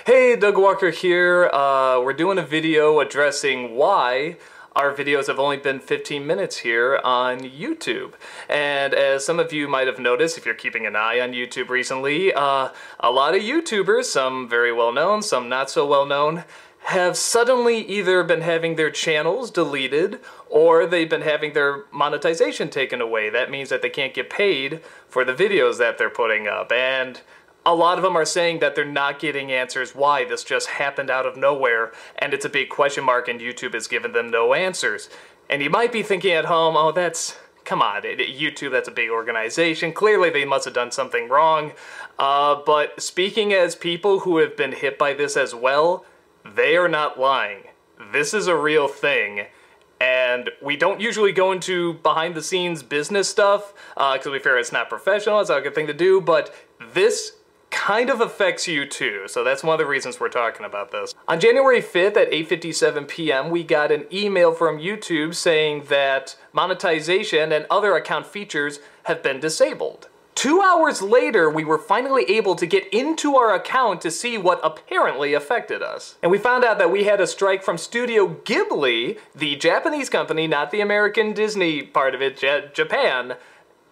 Hey, Doug Walker here. We're doing a video addressing why our videos have only been 15 minutes here on YouTube. And as some of you might have noticed, if you're keeping an eye on YouTube recently, a lot of YouTubers, some very well known, some not so well known, have suddenly either been having their channels deleted or they've been having their monetization taken away. That means that they can't get paid for the videos that they're putting up. And a lot of them are saying that they're not getting answers why. This just happened out of nowhere, and it's a big question mark, and YouTube has given them no answers. And you might be thinking at home, oh, come on, YouTube, that's a big organization. Clearly they must have done something wrong. But speaking as people who have been hit by this as well, they are not lying. This is a real thing. And we don't usually go into behind-the-scenes business stuff, because we figure it's not professional, it's not a good thing to do, but this kind of affects you too, so that's one of the reasons we're talking about this. On January 5th at 8:57 p.m. we got an email from YouTube saying that monetization and other account features have been disabled. 2 hours later, we were finally able to get into our account to see what apparently affected us. And we found out that we had a strike from Studio Ghibli, the Japanese company, not the American Disney part of it, Japan,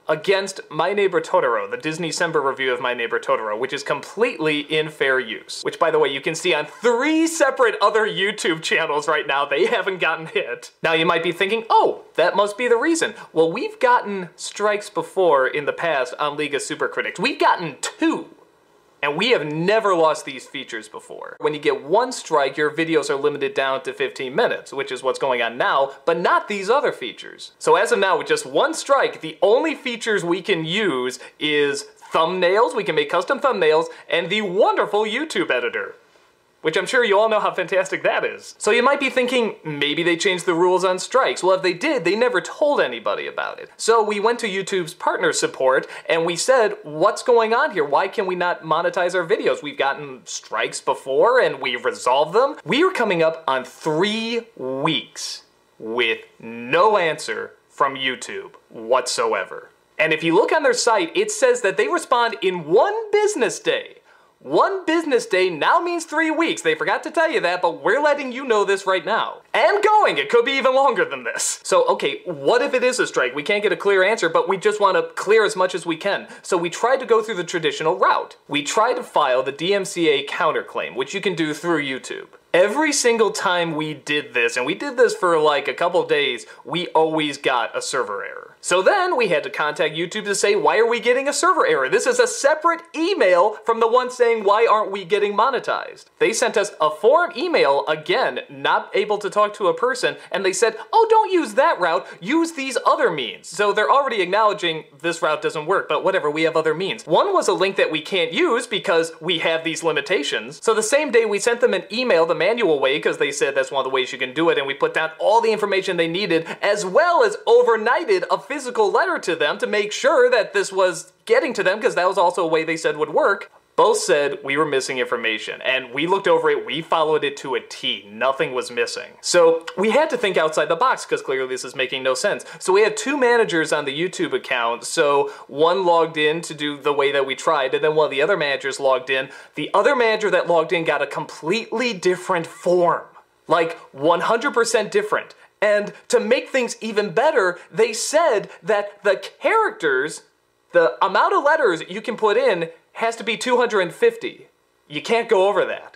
against My Neighbor Totoro, the Disney-Sember review of My Neighbor Totoro, which is completely in fair use. Which, by the way, you can see on 3 separate other YouTube channels right now. They haven't gotten hit. Now you might be thinking, oh, that must be the reason. Well, we've gotten strikes before in the past on League of Super Critics. We've gotten 2. And we have never lost these features before. When you get 1 strike, your videos are limited down to 15 minutes, which is what's going on now, but not these other features. So as of now, with just 1 strike, the only features we can use is thumbnails, we can make custom thumbnails, and the wonderful YouTube editor, which I'm sure you all know how fantastic that is. So you might be thinking, maybe they changed the rules on strikes. Well, if they did, they never told anybody about it. So we went to YouTube's partner support, and we said, what's going on here? Why can we not monetize our videos? We've gotten strikes before, and we resolved them. We are coming up on 3 weeks with no answer from YouTube whatsoever. And if you look on their site, it says that they respond in 1 business day. 1 business day now means 3 weeks. They forgot to tell you that, but we're letting you know this right now. And going, it could be even longer than this. So, okay, what if it is a strike? We can't get a clear answer, but we just want to clear as much as we can. So we tried to go through the traditional route. We tried to file the DMCA counterclaim, which you can do through YouTube. Every single time we did this, and we did this for like a couple days, we always got a server error. So then we had to contact YouTube to say, why are we getting a server error? This is a separate email from the one saying, why aren't we getting monetized? They sent us a form email, again, not able to talk to a person, and they said, oh, don't use that route, use these other means. So they're already acknowledging this route doesn't work, but whatever, we have other means. One was a link that we can't use because we have these limitations. So the same day we sent them an email, the manual way, because they said that's one of the ways you can do it, and we put down all the information they needed, as well as overnighted a physical letter to them to make sure that this was getting to them, because that was also a way they said would work. Both said we were missing information, and we looked over it, we followed it to a T. Nothing was missing. So we had to think outside the box, because clearly this is making no sense. So we had 2 managers on the YouTube account, so one logged in to do the way that we tried, and then one of the other managers logged in. The other manager that logged in got a completely different form. Like 100% different. And to make things even better, they said that the characters, the amount of letters you can put in has to be 250. You can't go over that.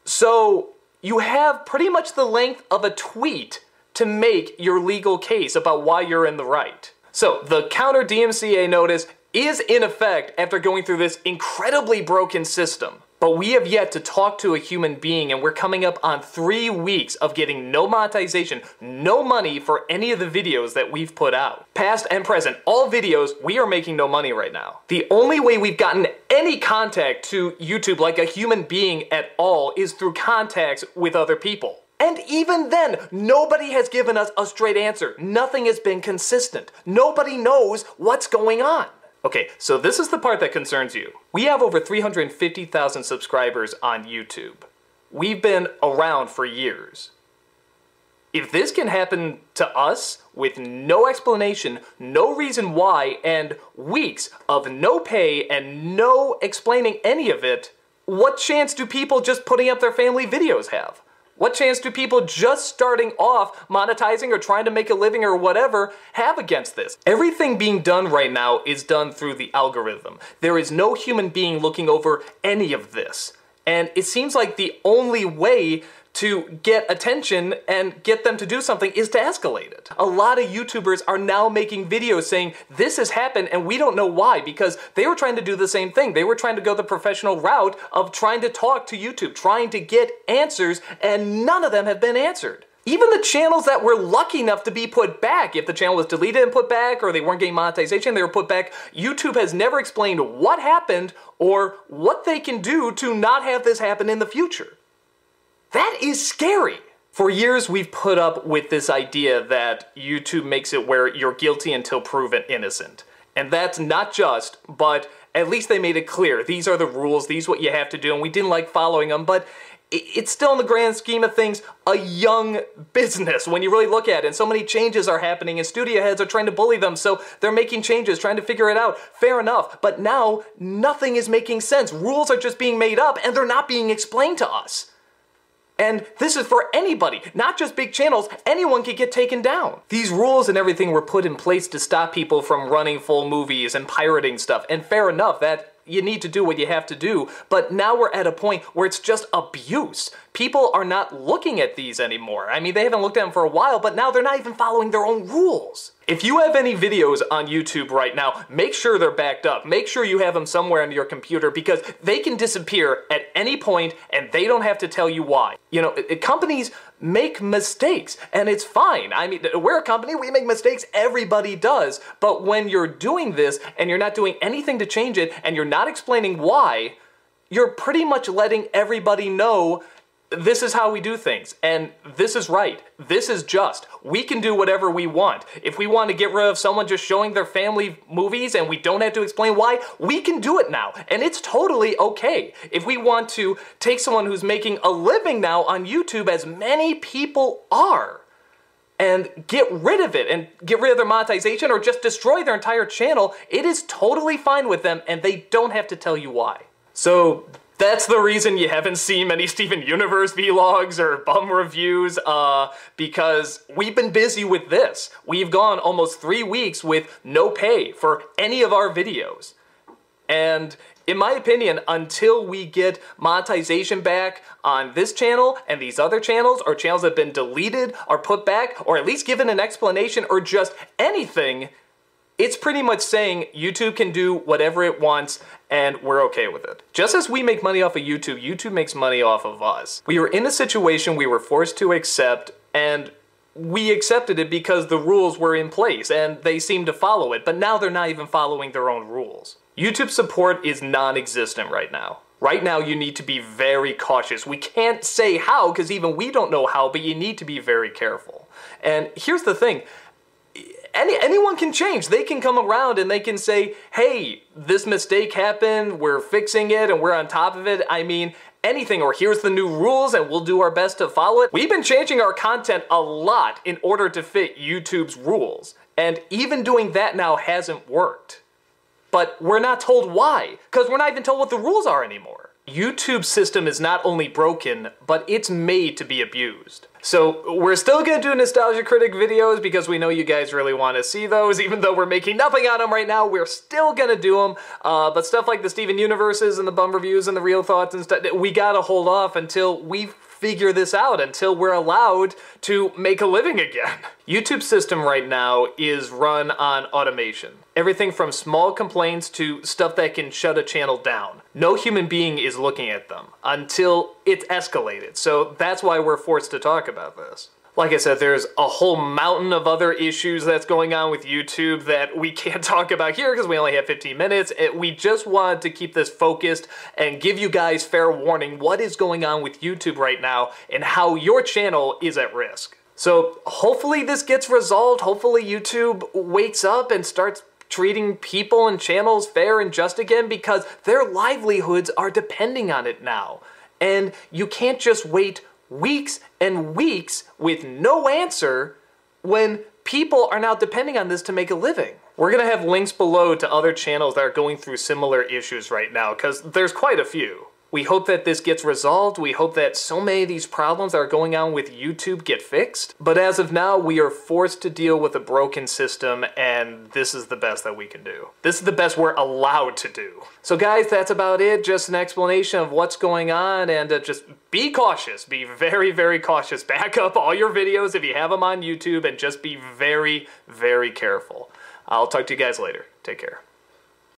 So you have pretty much the length of a tweet to make your legal case about why you're in the right. So the counter DMCA notice is in effect after going through this incredibly broken system. But we have yet to talk to a human being, and we're coming up on 3 weeks of getting no monetization, no money for any of the videos that we've put out. Past and present, all videos, we are making no money right now. The only way we've gotten any contact to YouTube like a human being at all is through contacts with other people. And even then, nobody has given us a straight answer. Nothing has been consistent. Nobody knows what's going on. Okay, so this is the part that concerns you. We have over 350,000 subscribers on YouTube. We've been around for years. If this can happen to us with no explanation, no reason why, and weeks of no pay and no explaining any of it, what chance do people just putting up their family videos have? What chance do people just starting off monetizing or trying to make a living or whatever have against this? Everything being done right now is done through the algorithm. There is no human being looking over any of this. And it seems like the only way to get attention and get them to do something is to escalate it. A lot of YouTubers are now making videos saying this has happened and we don't know why, because they were trying to do the same thing. They were trying to go the professional route of trying to talk to YouTube, trying to get answers, and none of them have been answered. Even the channels that were lucky enough to be put back, if the channel was deleted and put back, or they weren't getting monetization, they were put back, YouTube has never explained what happened or what they can do to not have this happen in the future. That is scary. For years, we've put up with this idea that YouTube makes it where you're guilty until proven innocent. And that's not just, but at least they made it clear. These are the rules, these are what you have to do, and we didn't like following them, but it's still in the grand scheme of things a young business when you really look at it. And so many changes are happening and studio heads are trying to bully them, so they're making changes, trying to figure it out. Fair enough, but now nothing is making sense. Rules are just being made up and they're not being explained to us. And this is for anybody, not just big channels. Anyone can get taken down. These rules and everything were put in place to stop people from running full movies and pirating stuff. And fair enough, that you need to do what you have to do. But now we're at a point where it's just abuse. People are not looking at these anymore. I mean, they haven't looked at them for a while, but now they're not even following their own rules. If you have any videos on YouTube right now, make sure they're backed up. Make sure you have them somewhere on your computer, because they can disappear at any point and they don't have to tell you why. You know, companies make mistakes and it's fine. I mean, we're a company, we make mistakes, everybody does. But when you're doing this and you're not doing anything to change it and you're not explaining why, you're pretty much letting everybody know this is how we do things, and this is right, this is just. We can do whatever we want. If we want to get rid of someone just showing their family movies and we don't have to explain why, we can do it now, and it's totally okay. If we want to take someone who's making a living now on YouTube, as many people are, and get rid of it, and get rid of their monetization, or just destroy their entire channel, it is totally fine with them, and they don't have to tell you why. So that's the reason you haven't seen many Steven Universe vlogs or bum reviews, because we've been busy with this. We've gone almost 3 weeks with no pay for any of our videos. And in my opinion, until we get monetization back on this channel and these other channels, or channels that have been deleted or put back, or at least given an explanation or just anything, it's pretty much saying YouTube can do whatever it wants and we're okay with it. Just as we make money off of YouTube, YouTube makes money off of us. We were in a situation we were forced to accept, and we accepted it because the rules were in place and they seemed to follow it, but now they're not even following their own rules. YouTube support is non-existent right now. Right now you need to be very cautious. We can't say how, because even we don't know how, but you need to be very careful. And here's the thing. Anyone can change. They can come around and they can say, hey, this mistake happened, we're fixing it and we're on top of it. I mean, anything, or here's the new rules and we'll do our best to follow it. We've been changing our content a lot in order to fit YouTube's rules. And even doing that now hasn't worked. But we're not told why, because we're not even told what the rules are anymore. YouTube's system is not only broken, but it's made to be abused. So we're still gonna do Nostalgia Critic videos because we know you guys really want to see those. Even though we're making nothing on them right now, we're still gonna do them. But stuff like the Steven Universes and the bum reviews and the real thoughts and stuff, we gotta hold off until we figure this out, until we're allowed to make a living again. YouTube's system right now is run on automation. Everything from small complaints to stuff that can shut a channel down. No human being is looking at them until it's escalated. So that's why we're forced to talk about this. Like I said, there's a whole mountain of other issues that's going on with YouTube that we can't talk about here because we only have 15 minutes. We just wanted to keep this focused and give you guys fair warning what is going on with YouTube right now and how your channel is at risk. So hopefully this gets resolved. Hopefully YouTube wakes up and starts treating people and channels fair and just again, because their livelihoods are depending on it now. And you can't just wait weeks and weeks with no answer when people are now depending on this to make a living. We're gonna have links below to other channels that are going through similar issues right now, because there's quite a few. We hope that this gets resolved. We hope that so many of these problems that are going on with YouTube get fixed. But as of now, we are forced to deal with a broken system, and this is the best that we can do. This is the best we're allowed to do. So guys, that's about it. Just an explanation of what's going on, and just be cautious. Be very, very cautious. Back up all your videos if you have them on YouTube, and just be very, very careful. I'll talk to you guys later. Take care.